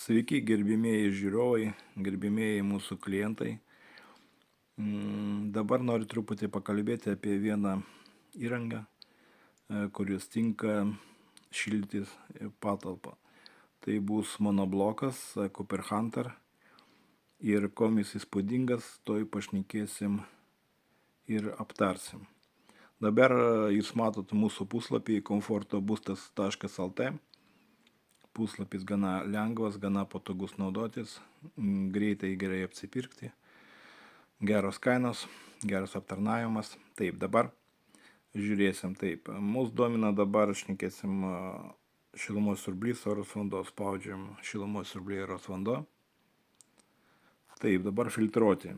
Sveiki, gerbimieji žiūrovai, gerbimieji mūsų klientai. Dabar noriu truputį pakalbėti apie vieną įrangą, kuris tinka šildytis patalpą. Tai bus monoblokas Cooper Hunter ir kuom jis įspūdingas, toj pašnekėsim ir aptarsim. Dabar jūs matot mūsų puslapį komfortobustas.lt. Puslapis gana lengvas, gana patogus naudotis, greitai gerai apsipirkti, geros kainos, geras aptarnavimas. Taip, dabar žiūrėsim taip. Mūsų domina dabar, šnekėsim šilumos siurblys, oros vanduo, spaudžiam šilumos siurblį oros vanduo. Taip, dabar filtruoti.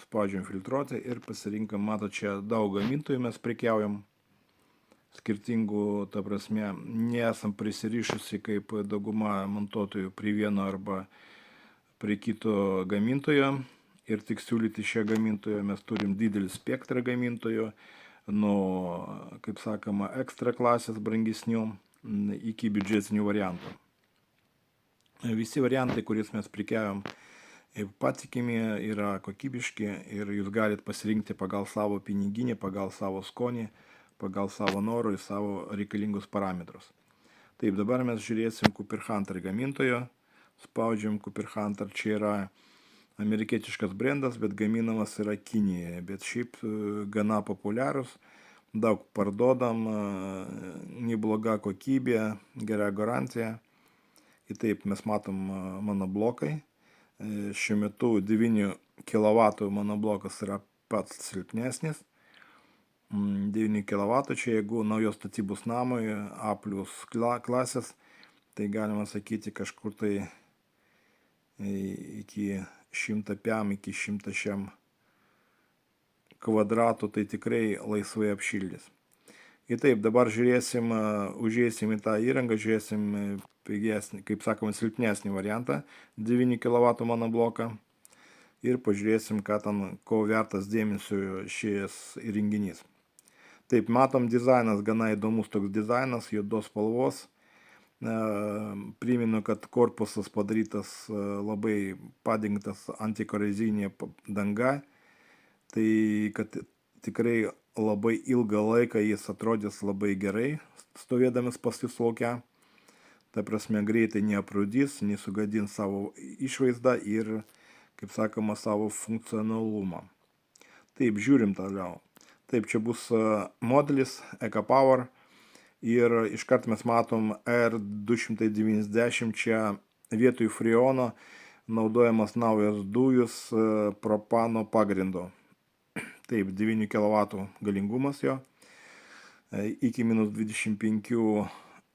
Spaudžiam filtruoti ir pasirinkam, matot, čia daug gamintojų mes prekiaujam. Skirtingų, ta prasme, nesam prisirišusi kaip dauguma montuotojų prie vieno arba prie kito gamintojo ir tik siūlyti šią gamintojo. Mes turim didelį spektrą gamintojo, nuo, kaip sakoma, ekstra klasės brangesnių iki biudžetinių variantų. Visi variantai, kuriais mes prekiaujam, patikimi, yra kokybiški ir jūs galite pasirinkti pagal savo piniginį, pagal savo skonį, pagal savo norų ir savo reikalingus parametrus. Taip, dabar mes žiūrėsim Cooper Hunter gamintojo. Spaudžiam Cooper Hunter. Čia yra amerikietiškas brandas, bet gaminamas yra Kinijoje. Bet šiaip gana populiarus, daug parduodam, nebloga kokybė, gera garantija. Ir taip, mes matom monoblokai. Šiuo metu 9 kW monoblokas yra pats silpnesnis. 9 kW, čia jeigu naujos statybos namui A+ klasės, tai galima sakyti kažkur tai iki 100 pm, iki 100 kvadratų, tai tikrai laisvai apšildys. Ir taip, dabar žiūrėsim, užėsim į tą įrangą, žiūrėsim pigesnį, kaip sakoma, silpnesnį variantą, 9 kW monobloką. Ir pažiūrėsim, ko vertas dėmesio šis įrenginys. Taip, matom, dizainas gana įdomus, toks dizainas, juodos spalvos. Primenu, kad korpusas padarytas labai padengtas antikorozijinė danga. Tai, kad tikrai labai ilgą laiką jis atrodys labai gerai, stovėdamas pas jūs lauke. Ta prasme, greitai neaprūdys, nesugadins savo išvaizdą ir, kaip sakoma, savo funkcionalumą. Taip, žiūrim toliau. Taip, čia bus modelis EcoPower ir iškart mes matom R290, čia vietoj freono naudojamas naujas dujus propano pagrindo. Taip, 9 kW galingumas jo, iki -25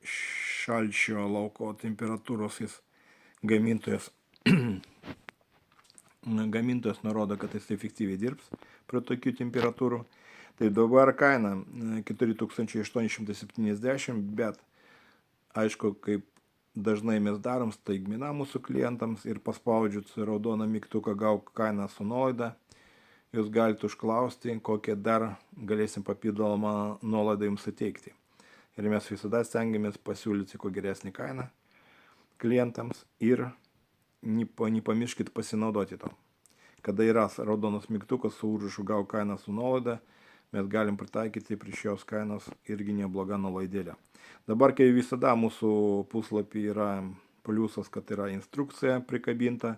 šalčio lauko temperatūros jis gamintojas nurodo, kad jis efektyviai dirbs prie tokių temperatūrų. Tai dabar kaina 4870, bet aišku, kaip dažnai mes darom staigmeną mūsų klientams ir paspaudžiut raudoną mygtuką gauk kainą su nuolaida, jūs galite užklausti, kokią dar galėsim papildomą nuolaidą jums suteikti. Ir mes visada stengiamės pasiūlyti kuo geresnį kainą klientams ir nepamirškit pasinaudoti to. Kada yra raudonas mygtukas su užrašu gauk kainą su nuolaida, mes galim pritaikyti prie šios kainos irgi nebloga nuolaidėlė. Dabar, kai visada mūsų puslapį yra pliusas, kad yra instrukcija prikabinta,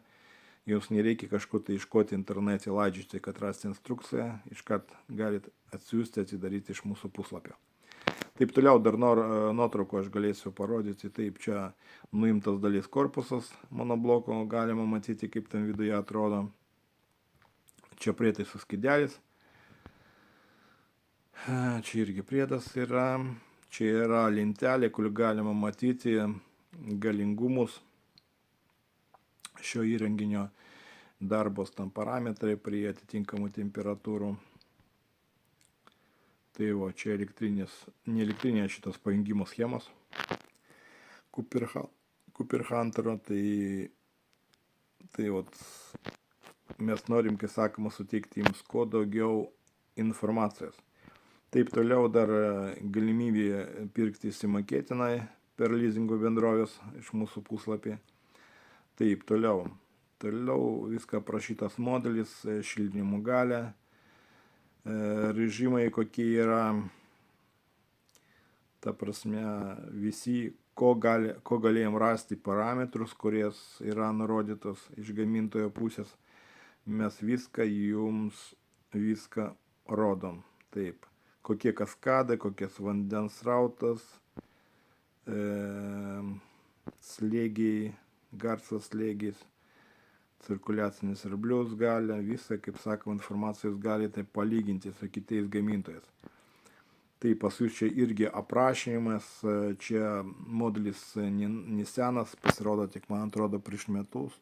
jums nereikia kažkur tai iškoti internete, laidžiuoti, kad rasti instrukciją, iškart galite atsiųsti, atsidaryti iš mūsų puslapio. Taip, toliau dar nuotraukų aš galėsiu parodyti. Taip, čia nuimtas dalis korpusas monobloko, galima matyti, kaip ten viduje atrodo. Čia prietaisų skydelis. Čia irgi priedas yra. Čia yra lentelė, kur galima matyti galingumus šio įrenginio, darbos tam parametrai prie atitinkamų temperatūrų. Tai va, čia ne elektrinė šitas pajungimo schemos Cooper Hunterio. Tai vat, mes norim, kai sakoma, suteikti jums kuo daugiau informacijos. Taip, toliau dar galimybė pirkti įsimokėtinai per leasingo bendrovės iš mūsų puslapį. Taip, toliau. Toliau viską aprašytas modelis, šildymo galia, režimai kokie yra, ta prasme, visi, ko galėjom rasti parametrus, kuries yra nurodytos iš gamintojo pusės, mes viską rodom. Taip, kokie kaskadai, kokias vandens srautas, slėgiai, garso slėgis, cirkuliacinis siurbliaus galia, visą, kaip sakoma, informacijos galite palyginti su kitais gamintojais. Tai pas jūs čia irgi aprašymas, čia modelis nesenas, pasirodo tik, man atrodo, prieš metus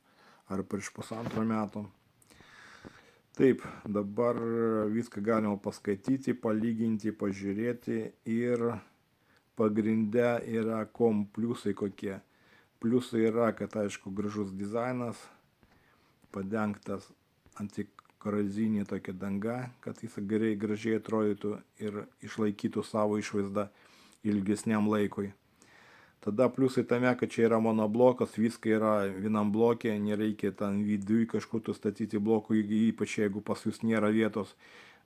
ar prieš pusantro metų. Taip, dabar viską galima paskaityti, palyginti, pažiūrėti ir pagrinde yra kom pliusai kokie. Pliusai yra, kad aišku gražus dizainas, padengtas antikorozinė tokia danga, kad jis gražiai atrodytų ir išlaikytų savo išvaizdą ilgesniam laikui. Tada pliusai tame, kad čia yra monoblokas, viską yra vienam blokė, nereikia ten vidui kažkur statyti blokų, ypač jeigu pas jūs nėra vietos,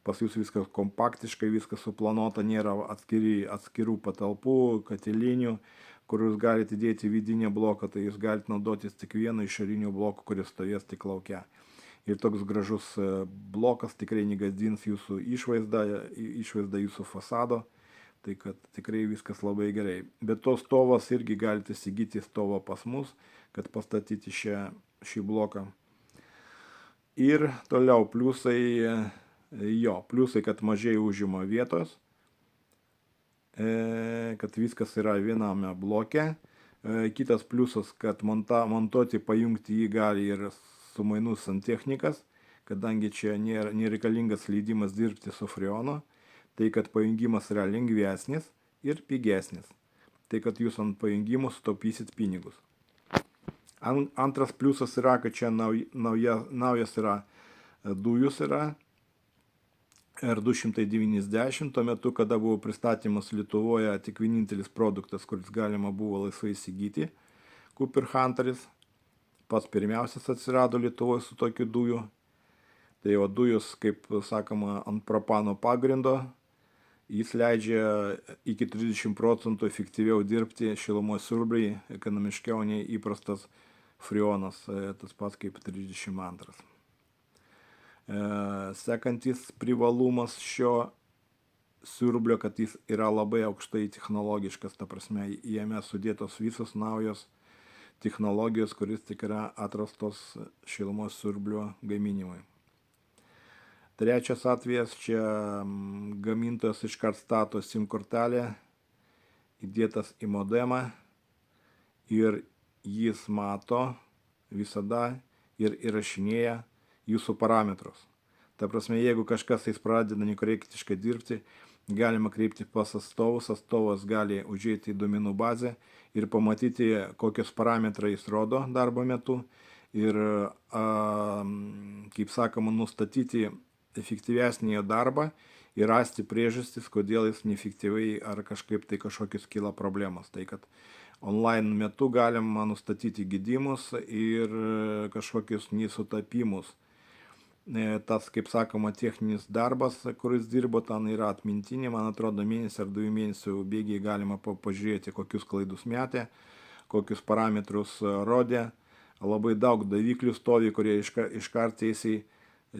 pas jūs viskas kompaktiškai, viskas suplanuota, nėra atskirų patalpų, katilinių, kur jūs galite dėti vidinį bloką, tai jūs galite naudotis tik vienu išoriniu bloku, kuris stovės tik lauke. Ir toks gražus blokas tikrai negazdins jūsų išvaizdą jūsų fasado, tai kad tikrai viskas labai gerai. Bet tos stovas irgi galite įsigyti stovą pas mus, kad pastatyti šį bloką. Ir toliau pliusai, kad mažai užima vietos, kad viskas yra viename bloke. Kitas pliusas, kad montuoti, pajungti jį gali ir su mainų santechnikas, kadangi čia nereikalingas leidimas dirbti su freonu, tai kad pajungimas yra lengvesnis ir pigesnis. Tai kad jūs ant pajungimų sutaupysit pinigus. Antras pliusas yra, kad čia naujas yra dujus yra R290, tuo metu, kada buvo pristatymas Lietuvoje, tik vienintelis produktas, kuris galima buvo laisvai įsigyti, Cooper Hunteris, pats pirmiausias atsirado Lietuvoje su tokiu dujų. Tai o dujus, kaip sakoma, ant propano pagrindo, jis leidžia iki 30% efektyviau dirbti šilumos siurbliai, ekonomiškiau nei įprastas freonas, tas pats kaip 32. Sekantis privalumas šio siurblio, kad jis yra labai aukštai technologiškas, ta prasme, jame sudėtos visos naujos technologijos, kuris tik yra atrastos šilumos siurblio gaminimui. Trečias atvejas, čia gamintojas iškart stato SIM kortelę, įdėtas į modemą ir jis mato visada ir įrašinėja jūsų parametrus. Ta prasme, jeigu kažkas pradeda nekorektiškai dirbti, galima kreipti pas atstovus, atstovas gali užeiti į duomenų bazę ir pamatyti, kokios parametrai jis rodo darbo metu ir, kaip sakoma, nustatyti efektyvesnį jo darbą ir rasti priežastis, kodėl jis neefektyviai ar kažkaip tai kažkokios kyla problemos. Tai kad online metu galima nustatyti gedimus ir kažkokius nesutapimus. Tas, kaip sakoma, techninis darbas, kuris dirbo, ten yra atmintinė, man atrodo, mėnesį ar 2 mėnesių bėgiai galima pažiūrėti, kokius klaidus metė, kokius parametrus rodė. Labai daug daviklių stovi, kurie iškart tiesiai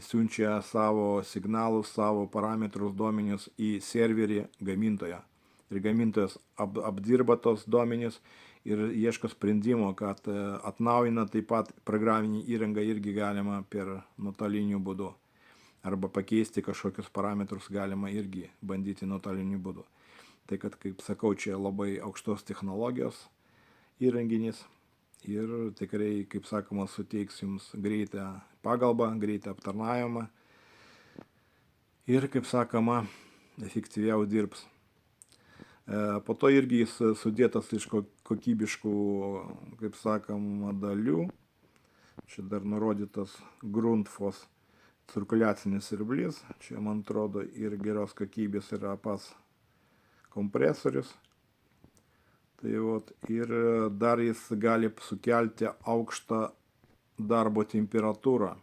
siunčia savo signalus, savo parametrus, duomenis į serverį gamintoją. Ir gamintojas apdirba tos duomenis ir ieško sprendimo, kad atnaujina taip pat programinį įrangą irgi galima per nuotoliniu būdu. Arba pakeisti kažkokius parametrus galima irgi bandyti nuotoliniu būdu. Tai kad, kaip sakau, čia labai aukštos technologijos įrenginys ir tikrai, kaip sakoma, suteiks jums greitą pagalbą, greitą aptarnavimą ir, kaip sakoma, efektyviau dirbs. Po to irgi jis sudėtas iš kokybiškų, kaip sakoma, dalių. Čia dar nurodytas Grundfos cirkuliacinis siurblys. Čia, man atrodo, ir geros kokybės yra pats kompresorius. Tai vat, ir dar jis gali sukelti aukštą darbo temperatūrą.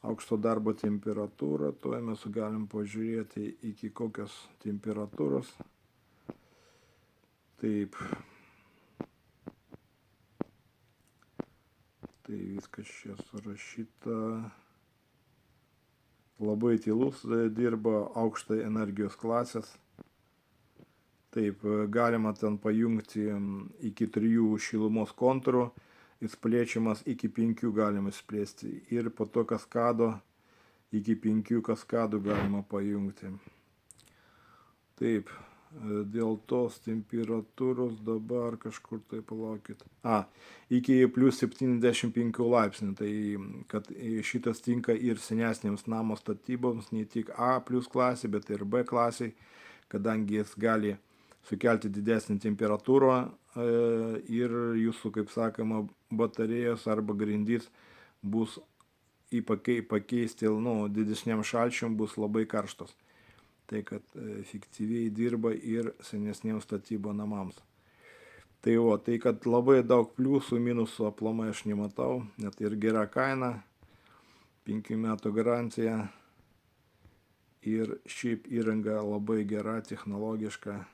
Aukšto darbo temperatūrą, tuo mes galim pažiūrėti iki kokios temperatūros. Taip. Tai viskas čia surašyta. Labai tylus dirba aukštai energijos klasės. Taip, galima ten pajungti iki 3 šilumos kontūrų, jis plėčiamas iki 5 galima išplėsti ir po to kaskado iki 5 kaskadų galima pajungti. Taip, dėl tos temperatūros dabar kažkur tai palaukit. Iki plus 75 laipsnių, tai kad šitas tinka ir senesnėms namo statyboms, ne tik A plus klasė, bet ir B klasė, kadangi jis gali sukelti didesnį temperatūrą ir jūsų, kaip sakoma, batarėjos arba grindys bus pakeisti didesniam šalčiam bus labai karštos. Tai kad efektyviai dirba ir senesniems statybo namams. Tai kad labai daug pliusų, minusų aplamai aš nematau, net ir gera kaina, 5 metų garantija ir šiaip įranga labai gera, technologiška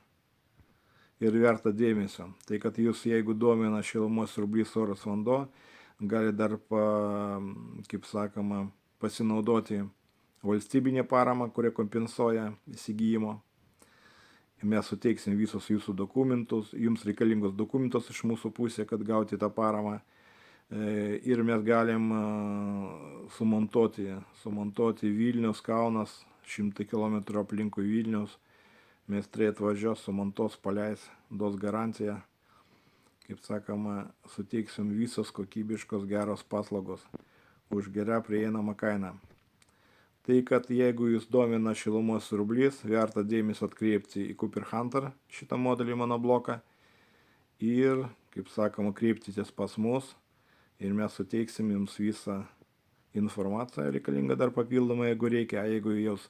ir verta dėmesio. Tai kad jūs, jeigu domina šilumos siurblys, oras, vanduo, gali dar, kaip sakoma, pasinaudoti valstybinė parama, kurie kompensuoja įsigijimo. Mes suteiksim visus jūsų dokumentus, jums reikalingos dokumentus iš mūsų pusės, kad gauti tą paramą. Ir mes galim sumontuoti Vilnius, Kaunas, 100 km aplinkui Vilnius. Meistrai atvažiuos, sumontuos, paleis, duos garantiją. Kaip sakoma, suteiksim visos kokybiškos geros paslaugos už gerą prieinamą kainą. Tai kad jeigu jūs domina šilumos siurblys, verta dėmesio atkreipti į Cooper Hunter šitą modelį monobloką ir, kaip sakoma, kreiptitės pas mus ir mes suteiksim jums visą informaciją reikalingą dar papildomai, jeigu reikia. Jeigu jūs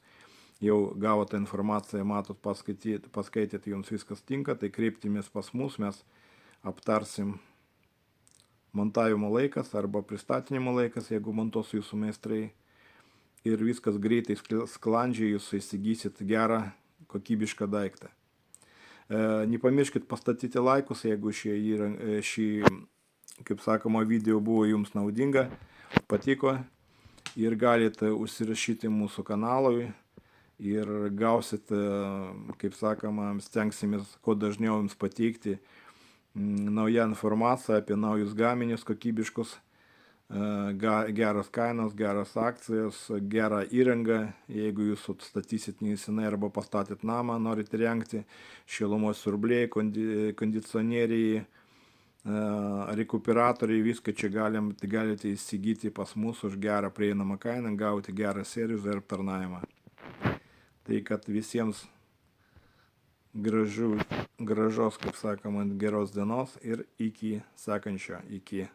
jau gavote informaciją, matot, paskaitėt, jums viskas tinka, tai kreiptimės pas mus, mes aptarsim montavimo laikas arba pristatymo laikas, jeigu montuos jūsų meistrai. Ir viskas greitai, sklandžiai, jūs įsigysit gerą, kokybišką daiktą. Nepamirškit pastatyti laikus, jeigu šį, kaip sakoma, video buvo jums naudinga, patiko. Ir galite užsirašyti mūsų kanalui ir gausit, kaip sakoma, stengsimės kuo dažniau jums pateikti naują informaciją apie naujus gaminius kokybiškus. Geras kainos, geras akcijas, gerą įrangą. Jeigu jūs atstatysit nesenai arba pastatėt namą, norit rengti, šilumos siurbliai, kondicionieriai, rekuperatoriai, viską čia galite įsigyti pas mus už gerą prieinamą kainą, gauti gerą servisą ir aptarnavimą. Tai kad visiems gražios, kaip sakoma, geros dienos ir iki sekančio, iki